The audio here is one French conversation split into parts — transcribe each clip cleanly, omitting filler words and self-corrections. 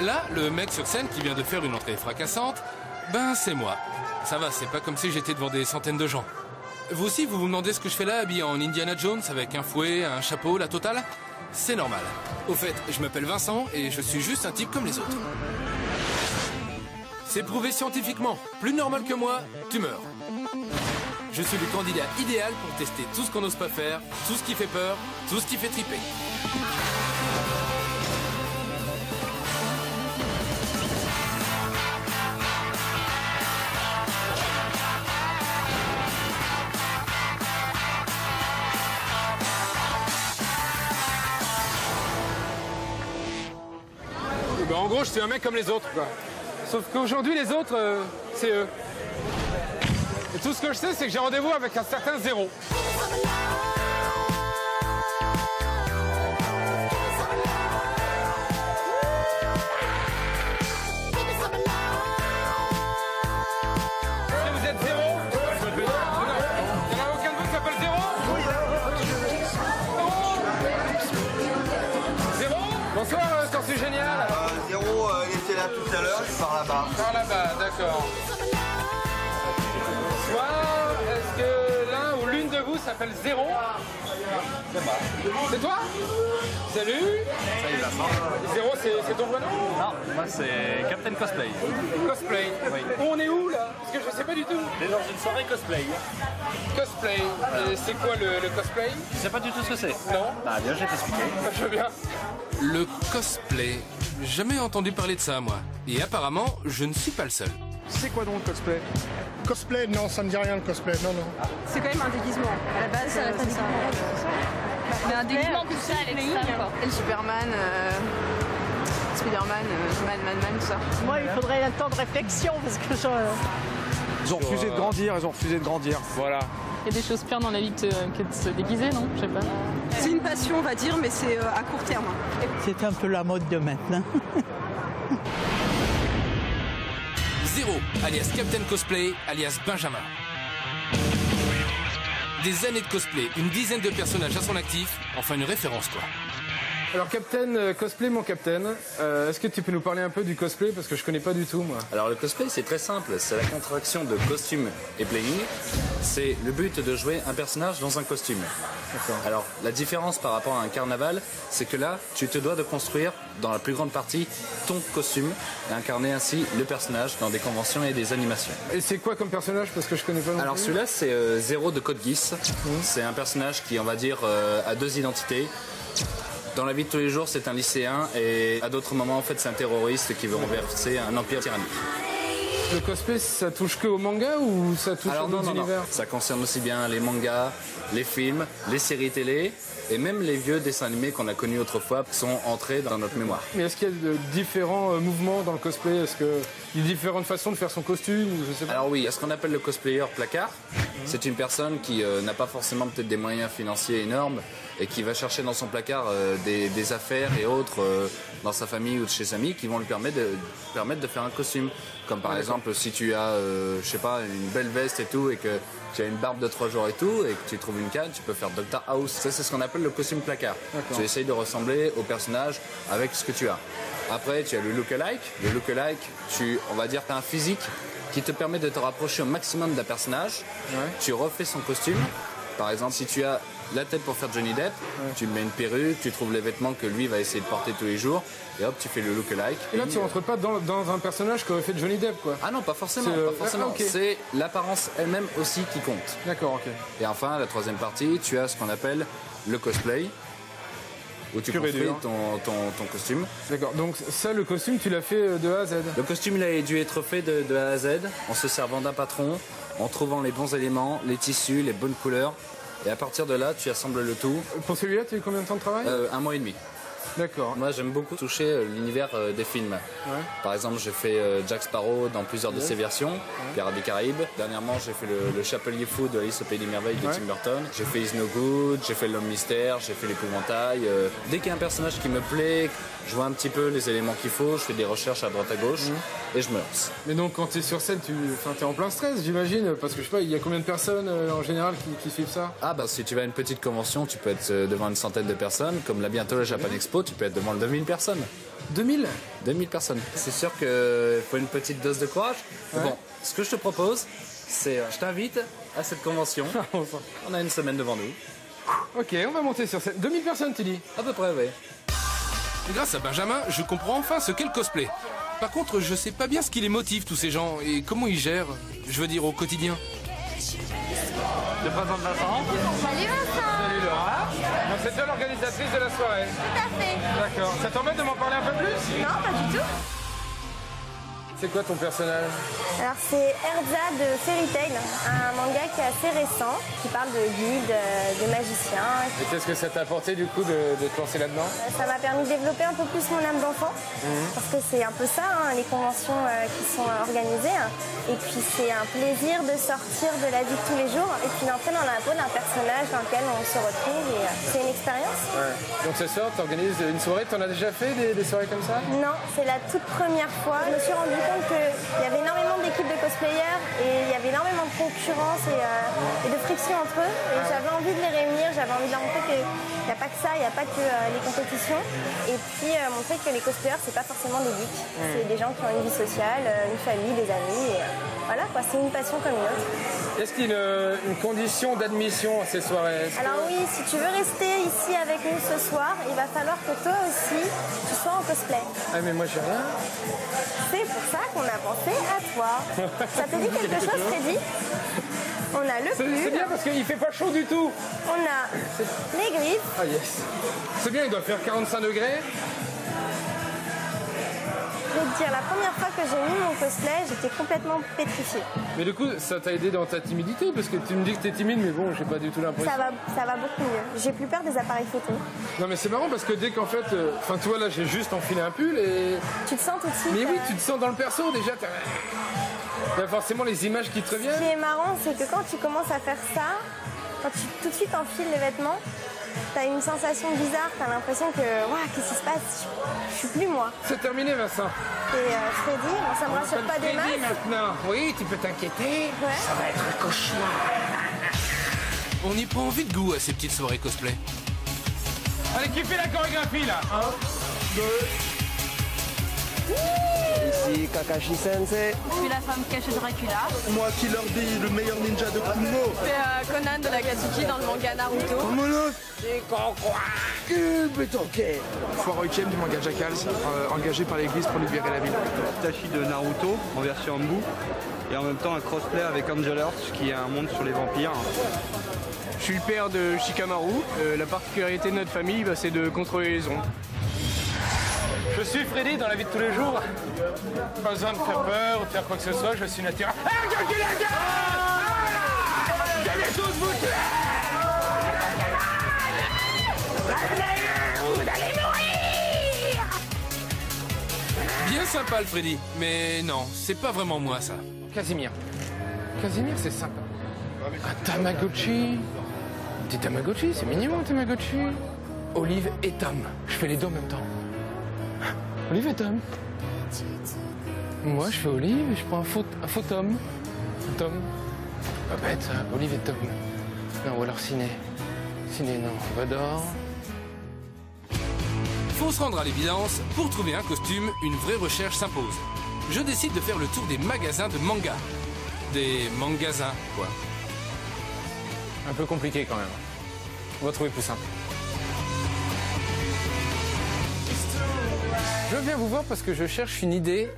Là, le mec sur scène qui vient de faire une entrée fracassante, ben c'est moi. Ça va, c'est pas comme si j'étais devant des centaines de gens. Vous aussi, vous vous demandez ce que je fais là, habillé en Indiana Jones, avec un fouet, un chapeau, la totale? C'est normal. Au fait, je m'appelle Vincent et je suis juste un type comme les autres. C'est prouvé scientifiquement. Plus normal que moi, tu meurs. Je suis le candidat idéal pour tester tout ce qu'on n'ose pas faire, tout ce qui fait peur, tout ce qui fait triper. Ben, en gros, je suis un mec comme les autres, quoi. Sauf qu'aujourd'hui, les autres, c'est eux. Et tout ce que je sais, c'est que j'ai rendez-vous avec un certain Zéro. Vous êtes Zéro? Il n'y en a aucun de vous qui s'appelle Zéro? Zéro? Bonsoir, Tortue Génial. Zéro, il était là tout à l'heure, je pars là-bas. Par là-bas, d'accord. Bonsoir, est-ce que l'un ou l'une de vous s'appelle Zéro? C'est toi? Salut. Salut Vincent. Zéro, c'est ton vrai nom? Non, moi c'est Captain Cosplay. Cosplay. Oui. On est où là? Parce que je sais pas du tout. On est dans une soirée cosplay. Cosplay. Et c'est quoi le cosplay? Tu sais pas du tout ce que c'est? Non. Bah bien, je vais t'expliquer. Je veux bien. Le cosplay. Jamais entendu parler de ça, moi. Et apparemment, je ne suis pas le seul. C'est quoi donc le cosplay? Cosplay, non, ça me dit rien le cosplay, non, non. C'est quand même un déguisement. À la base, c'est ça. Mais un déguisement tout ça à l'extrême, quoi. Et le Superman, Spider-Man, Man, tout ça. Moi, il faudrait un temps de réflexion parce que je... Ils ont refusé de grandir, Voilà. Il y a des choses pires dans la vie que de se déguiser, non? Je sais pas. C'est une passion, on va dire, mais c'est à court terme. C'est un peu la mode de maintenant. Zéro, alias Captain Cosplay, alias Benjamin. Des années de cosplay, une dizaine de personnages à son actif, enfin une référence quoi. Alors Captain Cosplay, mon Captain, est-ce que tu peux nous parler un peu du cosplay? Parce que je connais pas du tout, moi. Alors le cosplay c'est très simple, c'est la contraction de costume et playing. C'est le but de jouer un personnage dans un costume. Alors la différence par rapport à un carnaval, c'est que là tu te dois de construire dans la plus grande partie ton costume et incarner ainsi le personnage dans des conventions et des animations. Et c'est quoi comme personnage? Parce que je connais pas non Alors plus. celui-là c'est Zéro de Code Geass. C'est un personnage qui on va dire a deux identités. Dans la vie de tous les jours, c'est un lycéen et à d'autres moments, en fait, c'est un terroriste qui veut renverser un empire tyrannique. Le cosplay, ça touche que au manga ou ça touche à d'autres univers? Ça concerne aussi bien les mangas, les films, les séries télé et même les vieux dessins animés qu'on a connus autrefois sont entrés dans notre mémoire. Mais est-ce qu'il y a de différents mouvements dans le cosplay? Est-ce qu'il y a différentes façons de faire son costume ou je sais pas? Alors oui, il y a ce qu'on appelle le cosplayer placard. C'est une personne qui n'a pas forcément peut-être des moyens financiers énormes et qui va chercher dans son placard des affaires et autres dans sa famille ou de chez ses amis qui vont lui permettre de faire un costume. Comme par exemple si tu as, je sais pas, une belle veste et tout et que tu as une barbe de 3 jours et tout et que tu trouves une canne, tu peux faire Dr House. Ça c'est ce qu'on appelle le costume placard. Tu essayes de ressembler au personnage avec ce que tu as. Après tu as le look-alike. Le look-alike, on va dire tu as un physique qui te permet de te rapprocher au maximum d'un personnage. Tu refais son costume. Par exemple, si tu as la tête pour faire Johnny Depp, tu mets une perruque, tu trouves les vêtements que lui va essayer de porter tous les jours, et hop, tu fais le look-alike. Et là, tu rentres pas dans un personnage qu'aurait fait Johnny Depp, quoi? Ah non, pas forcément. C'est l'apparence elle-même aussi qui compte. D'accord, ok. Et enfin, la troisième partie, tu as ce qu'on appelle le cosplay, où tu construis ton costume. D'accord, donc ça, le costume, tu l'as fait de A à Z? Le costume, il a dû être fait de A à Z, en se servant d'un patron, en trouvant les bons éléments, les tissus, les bonnes couleurs. Et à partir de là, tu assembles le tout. Pour celui-là, tu as eu combien de temps de travail? 1 mois et demi. D'accord. Moi, j'aime beaucoup toucher l'univers des films. Par exemple, j'ai fait Jack Sparrow dans plusieurs de ses versions, Pirates des Caraïbes. Dernièrement, j'ai fait le Chapelier Fou de Alice au Pays des Merveilles de Tim Burton. J'ai fait Is No Good, j'ai fait L'Homme Mystère, j'ai fait L'Épouvantail. Dès qu'il y a un personnage qui me plaît, je vois un petit peu les éléments qu'il faut, je fais des recherches à droite à gauche et je me lance. Mais donc, quand tu es sur scène, tu es en plein stress, j'imagine, parce que je sais pas, il y a combien de personnes en général qui suivent ça? Ah bah si tu vas à une petite convention, tu peux être devant une centaine de personnes, comme là bientôt la Japan Expo. expo, tu peux être devant 2000 personnes. 2000 personnes. C'est sûr qu'il faut une petite dose de courage. Ouais. Bon, ce que je te propose, c'est je t'invite à cette convention. On a une semaine devant nous. Ok, on va monter sur cette... 2000 personnes, tu dis? À peu près, oui. Grâce à Benjamin, je comprends enfin ce qu'est le cosplay. Par contre, je sais pas bien ce qui les motive, tous ces gens, et comment ils gèrent, je veux dire, au quotidien. Je présente Vincent. Salut Vincent. Salut Laura. Donc c'est toi l'organisatrice de la soirée. Tout à fait. D'accord. Ça t'embête de m'en parler un peu plus? Non, pas du tout. C'est quoi ton personnage? Alors c'est Erza de Fairy Tail, un manga qui est assez récent, qui parle de guides, de magiciens. Et qu'est-ce que ça t'a apporté du coup de te lancer là-dedans? Ça m'a permis de développer un peu plus mon âme d'enfant, parce que c'est un peu ça, hein, les conventions qui sont organisées. Et puis c'est un plaisir de sortir de la vie de tous les jours et puis d'entrer dans la peau d'un personnage dans lequel on se retrouve. Et c'est une expérience. Ouais. Donc ce soir, tu organises une soirée, t'en as déjà fait des soirées comme ça? Non, c'est la toute première fois. Je me suis rendu compte qu'il y avait énormément d'équipes de cosplayers et il y avait énormément de concurrence et de friction entre eux. Et j'avais envie de les réunir, j'avais envie de leur montrer qu'il n'y a pas que ça, il n'y a pas que les compétitions. Et puis montrer que les cosplayers, c'est pas forcément des geeks. C'est des gens qui ont une vie sociale, une famille, des amis. Et, voilà quoi, c'est une passion comme une autre. Est-ce qu'il y a une condition d'admission à ces soirées? Alors oui, si tu veux rester ici avec nous ce soir, il va falloir que toi aussi, tu sois en cosplay. Ah mais moi j'ai rien. C'est pour ça qu'on a pensé à toi. Ça te dit quelque chose, Freddy? On a le pull. C'est bien parce qu'il fait pas chaud du tout. On a les griffes. Ah yes. C'est bien, il doit faire 45 degrés. Je vais te dire, la première fois que j'ai mis mon cosplay, j'étais complètement pétrifiée. Mais du coup, ça t'a aidé dans ta timidité? Parce que tu me dis que t'es timide, mais bon, j'ai pas du tout l'impression. Ça va beaucoup mieux. J'ai plus peur des appareils photo. Non mais c'est marrant parce que dès qu'en fait... Enfin tu vois là, j'ai juste enfilé un pull et... Tu te sens tout de suite... Mais oui, tu te sens dans le perso déjà. Il y a forcément les images qui te Ce reviennent. qui est marrant, c'est que quand tu commences à faire ça, quand tu tout de suite enfiles les vêtements, t'as une sensation bizarre, t'as l'impression que, waouh, qu'est-ce qui se passe? Je suis plus moi. C'est terminé, Vincent. Et Freddy, bon, ça me rassure pas des Freddy masses. maintenant. Oui, tu peux t'inquiéter. Ouais. Ça va être un cauchemar. On y prend vite goût à ces petites soirées cosplay. Allez, qui fait la chorégraphie là? 1, 2... Ici Kakashi Sensei. Je suis la femme cachée de Dracula. Moi, Killer Bee, le meilleur ninja de Kumo. Je fais Conan de Nagatsuki dans le manga Naruto. Foire 8ème du manga Jackal, engagé par l'église pour libérer la ville. Tachi de Naruto en version Ambu et en même temps un crossplay avec Angel Earth qui est un monde sur les vampires. Je suis le père de Shikamaru. La particularité de notre famille, c'est de contrôler les ombres. Je suis Freddy dans la vie de tous les jours. Pas besoin de faire peur ou de faire quoi que ce soit, je suis naturel. Ah, regardez la gueule! Vous allez tous vous tuer! Vous allez mourir! Bien sympa le Freddy, mais non, c'est pas vraiment moi ça. Casimir. Casimir, c'est sympa. Un Tamagotchi. Des Tamagotchi, c'est mignon un Tamagotchi. Olive et Tom. Je fais les deux en même temps. Olive et Tom. Moi, je fais Olive et je prends un faux Tom. Tom. Pas bête, ça. Olive et Tom. Non, ou alors Ciné. Ciné, non. Vador. Faut se rendre à l'évidence, pour trouver un costume, une vraie recherche s'impose. Je décide de faire le tour des magasins de manga. Des magasins, quoi. Un peu compliqué quand même. On va trouver plus simple. Je viens vous voir parce que je cherche une idée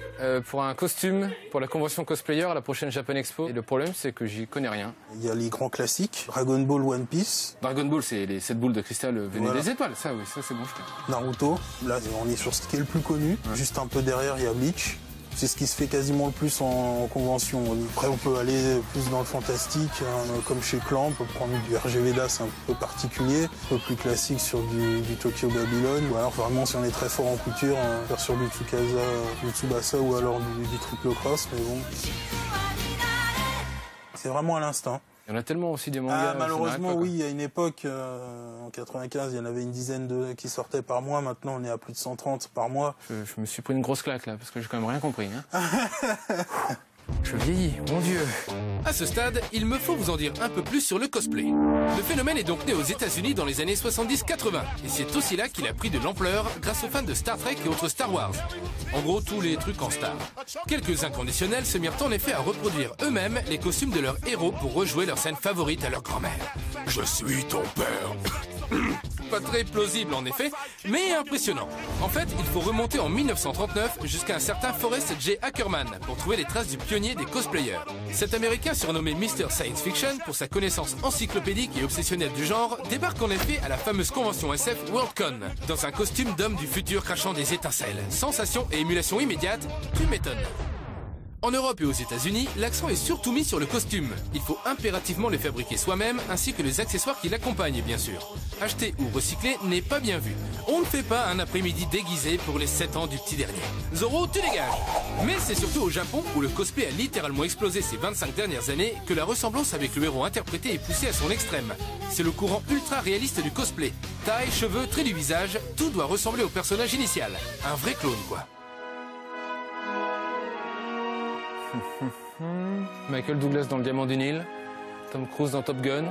pour un costume pour la convention cosplayer à la prochaine Japan Expo. Et le problème, c'est que j'y connais rien. Il y a les grands classiques, Dragon Ball, One Piece. Dragon Ball, c'est les 7 boules de cristal venues Voilà. des étoiles. Ça, oui, ça c'est bon. Naruto, là on est sur ce qui est le plus connu. Juste un peu derrière, il y a Bleach. C'est ce qui se fait quasiment le plus en convention. Après, on peut aller plus dans le fantastique, hein, comme chez Clan. On peut prendre du RG Veda, c'est un peu particulier. Un peu plus classique sur du Tokyo Babylon. Ou alors, vraiment, si on est très fort en couture, on va faire sur du Tsukasa, du Tsubasa ou alors du triple cross. Mais bon, c'est vraiment à l'instinct. Il y en a tellement aussi des mangas. Malheureusement, oui, il y a une époque, en 95, il y en avait une dizaine qui sortaient par mois. Maintenant, on est à plus de 130 par mois. Je me suis pris une grosse claque là, parce que j'ai quand même rien compris. Hein. Je vieillis, mon Dieu. À ce stade, il me faut vous en dire un peu plus sur le cosplay. Le phénomène est donc né aux États-Unis dans les années 70-80, et c'est aussi là qu'il a pris de l'ampleur grâce aux fans de Star Trek et autres Star Wars. En gros, tous les trucs en star. Quelques inconditionnels se mirent en effet à reproduire eux-mêmes les costumes de leurs héros pour rejouer leur scène favorite à leur grand-mère. Je suis ton père. Pas très plausible en effet, mais impressionnant. En fait, il faut remonter en 1939 jusqu'à un certain Forrest J. Ackerman pour trouver les traces du pionnier des cosplayers. Cet Américain surnommé Mr. Science Fiction pour sa connaissance encyclopédique et obsessionnelle du genre débarque en effet à la fameuse convention SF Worldcon dans un costume d'homme du futur crachant des étincelles. Sensation et émulation immédiate, tu m'étonnes. En Europe et aux États-Unis, l'accent est surtout mis sur le costume. Il faut impérativement les fabriquer soi-même, ainsi que les accessoires qui l'accompagnent, bien sûr. Acheter ou recycler n'est pas bien vu. On ne fait pas un après-midi déguisé pour les 7 ans du petit dernier. Zoro, tu dégages! Mais c'est surtout au Japon, où le cosplay a littéralement explosé ces 25 dernières années, que la ressemblance avec le héros interprété est poussée à son extrême. C'est le courant ultra réaliste du cosplay. Taille, cheveux, traits du visage, tout doit ressembler au personnage initial. Un vrai clone, quoi. Michael Douglas dans Le Diamant du Nil, Tom Cruise dans Top Gun.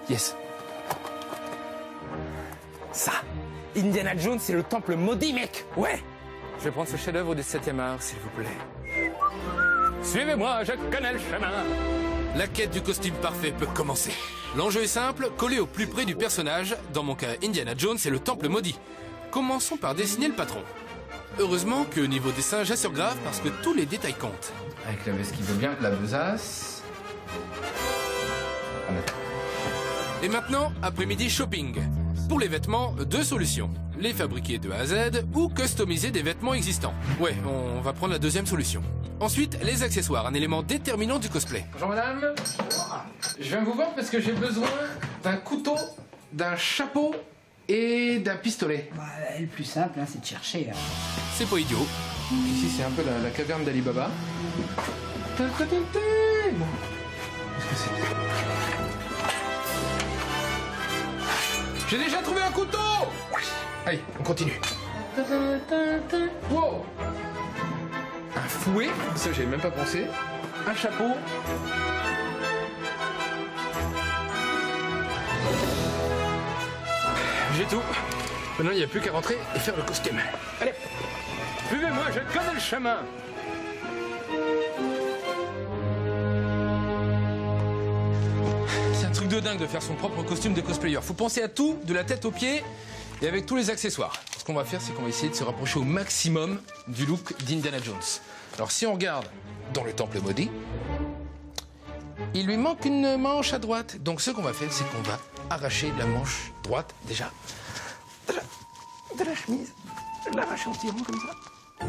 Yes. Ça, Indiana Jones, c'est le temple maudit, mec. Ouais. Je vais prendre ce chef-d'œuvre du 7e art, s'il vous plaît. Suivez-moi, je connais le chemin. La quête du costume parfait peut commencer. L'enjeu est simple, coller au plus près du personnage. Dans mon cas, Indiana Jones, c'est le temple maudit. Commençons par dessiner le patron. Heureusement que niveau dessin, j'assure grave parce que tous les détails comptent. Avec la veste qui veut bien, la besace. Et maintenant, après-midi shopping. Pour les vêtements, 2 solutions. Les fabriquer de A à Z ou customiser des vêtements existants. Ouais, on va prendre la deuxième solution. Ensuite, les accessoires, un élément déterminant du cosplay. Bonjour madame. Je viens vous voir parce que j'ai besoin d'un couteau, d'un chapeau et d'un pistolet. Bah, le plus simple, hein, c'est de chercher. Hein. C'est pas idiot. Ici, c'est un peu la caverne d'Ali Baba. Bon. Qu'est-ce que c'est? J'ai déjà trouvé un couteau! Allez, on continue. Wow! Un fouet, ça j'avais même pas pensé. Un chapeau. J'ai tout. Maintenant, il n'y a plus qu'à rentrer et faire le costume. Allez, suivez-moi, je connais le chemin. C'est un truc de dingue de faire son propre costume de cosplayer. Faut penser à tout, de la tête aux pieds et avec tous les accessoires. Ce qu'on va faire, c'est qu'on va essayer de se rapprocher au maximum du look d'Indiana Jones. Alors, si on regarde dans le temple maudit, il lui manque une manche à droite. Donc, ce qu'on va faire, c'est qu'on va arracher la manche droite, déjà, de la chemise. L'arracher en tirant comme ça. Oh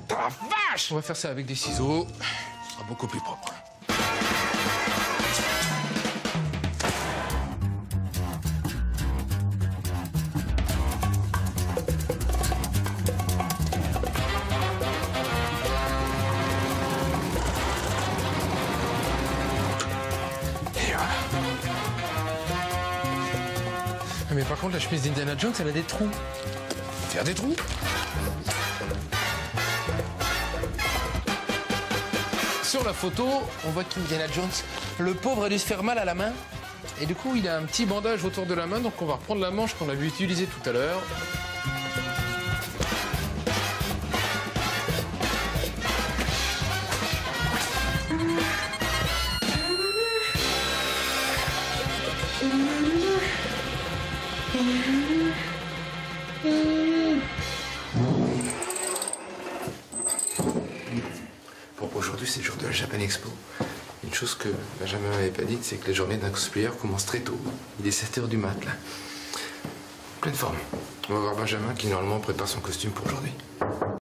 la vache! On va faire ça avec des ciseaux. Ce sera beaucoup plus propre. Mais par contre, la chemise d'Indiana Jones, elle a des trous. Faire des trous? Sur la photo, on voit qu'Indiana Jones, le pauvre, a dû se faire mal à la main. Et du coup, il a un petit bandage autour de la main, donc on va reprendre la manche qu'on a vu utiliser tout à l'heure. Bon, aujourd'hui, c'est le jour de la Japan Expo. Une chose que Benjamin m'avait pas dite, c'est que les journées d'un cosplayer commencent très tôt. Il est 7h du mat, là. Pleine forme. On va voir Benjamin qui, normalement, prépare son costume pour aujourd'hui.